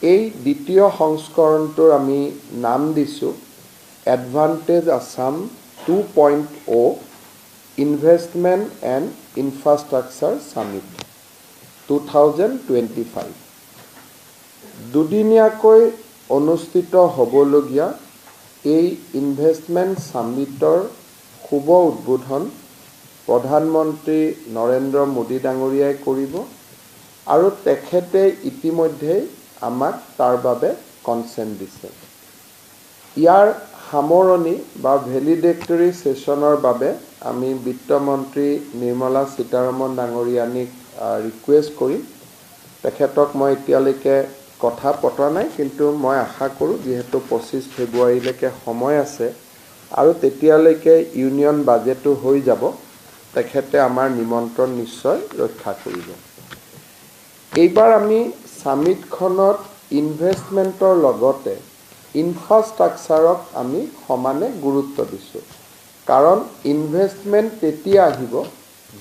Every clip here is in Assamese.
এই দ্বিতীয় সংস্কৰণটোৰ আমি নাম দিছোঁ advantage Assam 2.0 investment and infrastructure summit 2025 দুদিনীয়াকৈ অনুষ্ঠিত হ'বলগীয়া এই ইনভেষ্টমেণ্ট সামিটৰ শুভ উদ্বোধন প্ৰধানমন্ত্ৰী নৰেন্দ্ৰ মোদী ডাঙৰীয়াই কৰিব আৰু তেখেতে ইতিমধ্যে আমাক তাৰ বাবে কনসেন্ট দিছে ইয়াৰ সামৰণি বা ভেলিডেটৰী সেশনৰ বাবে আমি বিত্তমন্ত্ৰী নিৰ্মলা সীতাৰমণ ডাঙৰীয়ানীক ৰিকুৱেষ্ট কৰিম তেখেতক মই এতিয়ালৈকে কথা পতা নাই কিন্তু মই আশা কৰোঁ যেহেতু 25 ফেব্ৰুৱাৰীলৈকে সময় আছে আৰু তেতিয়ালৈকে ইউনিয়ন বাজেটো হৈ যাব তেখেতে আমাৰ নিমন্ত্ৰণ নিশ্চয় ৰক্ষা কৰিব এইবাৰ আমি সামিটখনত ইনভেষ্টমেণ্টৰ লগতে ইনফ্ৰাষ্ট্ৰাকচাৰক আমি সমানে গুৰুত্ব দিছোঁ কাৰণ ইনভেষ্টমেণ্ট তেতিয়া আহিব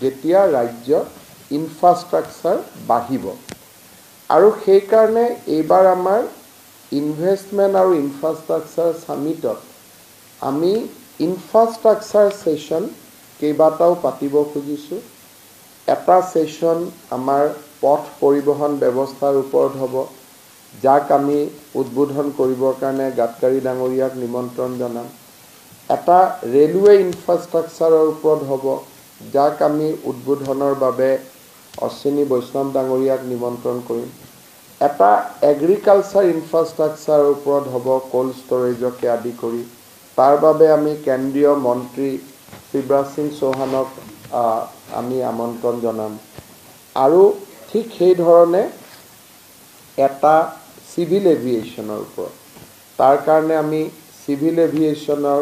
যেতিয়া ৰাজ্যৰ ইনফ্ৰাষ্ট্ৰাকচাৰ বাঢ়িব আৰু সেই কাৰণে এইবাৰ আমাৰ ইনভেষ্টমেণ্ট আৰু ইনফ্ৰাষ্ট্ৰাকচাৰ সামিটত আমি ইনফ্ৰাষ্ট্ৰাকচাৰ সেশন কেইবাটাও পাতিব খুজিছোঁ এটা সেশন আমাৰ পথ পৰিবহন ব্যৱস্থাৰ ওপৰত হ'ব যাক আমি উদ্বোধন কৰিবৰ কাৰণে গাডকাৰী ডাঙৰীয়াক নিমন্ত্ৰণ জনাম এটা ৰেলৱে ইনফ্ৰাষ্ট্ৰাকচাৰৰ ওপৰত হ'ব যাক আমি উদ্বোধনৰ বাবে অশ্বিনী বৈষ্ণৱ ডাঙৰীয়াক নিমন্ত্ৰণ কৰিম এটা এগ্ৰিকালচাৰ ইনফ্ৰাষ্ট্ৰাকচাৰৰ ওপৰত হ'ব কোল্ড ষ্টৰেজকে আদি কৰি তাৰ বাবে আমি কেন্দ্ৰীয় মন্ত্ৰী শিৱৰাজ সিং চৌহানক আমি আমন্ত্ৰণ জনাম আৰু ঠিক সেই ধৰণে এটা সিভিল এভিয়েশনৰ ওপৰত তাৰ কাৰণে আমি সিভিল এভিয়েশনৰ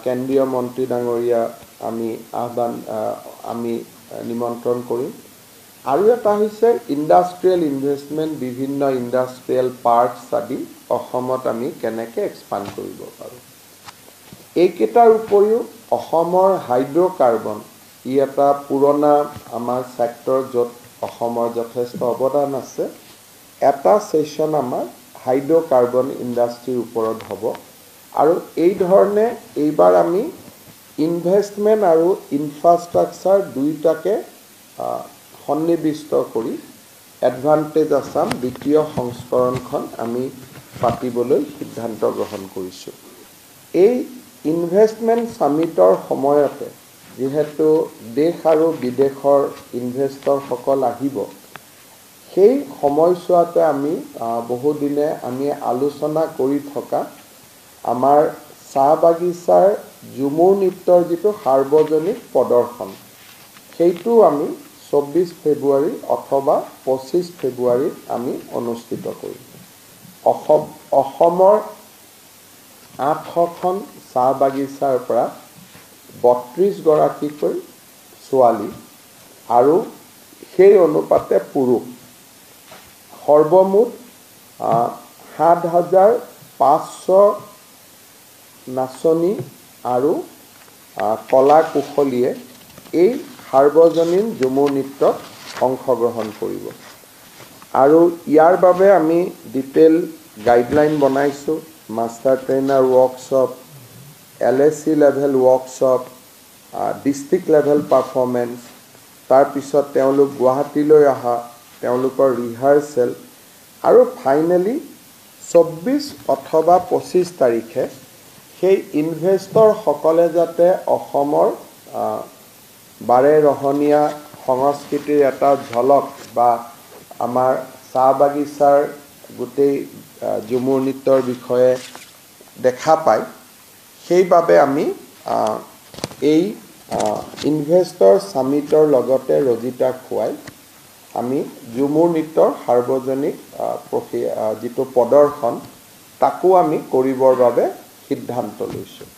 কেন্দ্ৰীয় মন্ত্ৰী ডাঙৰীয়া আমি নিমন্ত্ৰণ কৰিম আৰু এটা হৈছে ইণ্ডাষ্ট্ৰিয়েল ইনভেষ্টমেণ্ট বিভিন্ন ইণ্ডাষ্ট্ৰিয়েল পাৰ্কছ আদি অসমত আমি কেনেকৈ এক্সপাণ্ড কৰিব পাৰোঁ এইকেইটাৰ উপৰিও অসমৰ হাইড্ৰ'কাৰ্বন ই এটা পুৰণা আমাৰ ছেক্টৰ য'ত অসমৰ যথেষ্ট অৱদান আছে এটা সেশন আমাৰ হাইড্ৰ'কাৰ্বন ইণ্ডাষ্ট্ৰিৰ ওপৰত হ'ব আৰু এই ধৰণে এইবাৰ আমি ইনভেষ্টমেণ্ট আৰু ইনফ্ৰাষ্ট্ৰাকচাৰ দুইটাকে সন্নিবিষ্ট কৰি এডভান্টেজ আসাম দ্বিতীয় সংস্কৰণখন আমি পাতিবলৈ সিদ্ধান্ত গ্ৰহণ কৰিছোঁ এই ইনভেষ্টমেণ্ট সামিটৰ সময়তে যেহেতু দেশ আৰু বিদেশৰ ইনভেষ্টৰসকল আহিব সেই সময়ছোৱাতে আমি বহুদিনে আমি আলোচনা কৰি থকা আমাৰ চাহ বাগিচাৰ ঝুমুৰ নৃত্যৰ যিটো সাৰ্বজনিক প্ৰদৰ্শন সেইটো আমি 24 ফেব্ৰুৱাৰী অথবা 25 ফেব্ৰুৱাৰীত আমি অনুষ্ঠিত কৰিম অসমৰ 800খন চাহ বাগিচাৰ পৰা 32 গৰাকীকৈ ছোৱালী আৰু সেই অনুপাতে পুৰুষ সৰ্বমুঠ 7,500 নাচনী আৰু কলা কুশলীয়ে এই সাৰ্বজনীন ঝুমুৰ নৃত্যত অংশগ্ৰহণ কৰিব আৰু ইয়াৰ বাবে আমি ডিটেইল গাইডলাইন বনাইছোঁ master trainer workshop LAC level workshop district level performance তাৰপিছত তেওঁলোক গুৱাহাটীলৈ অহা তেওঁলোকৰ ৰিহাৰ্সেল আৰু ফাইনেলি 24 অথবা 25 তাৰিখে সেই ইনভেষ্টৰ সকলে যাতে অসমৰ বাৰে ৰহণীয়া সংস্কৃতিৰ এটা ঝলক বা আমাৰ চাহ বাগিচাৰ গোটেই ঝুমুৰ নৃত্যৰ বিষয়ে দেখা পায় সেইবাবে আমি এই ইনভেষ্টৰ সামিটৰ লগতে ৰজিতা খুৱাই আমি ঝুমুৰ নৃত্যৰ সাৰ্বজনিক যিটো প্ৰদৰ্শন তাকো আমি কৰিবৰ বাবে সিদ্ধান্ত লৈছোঁ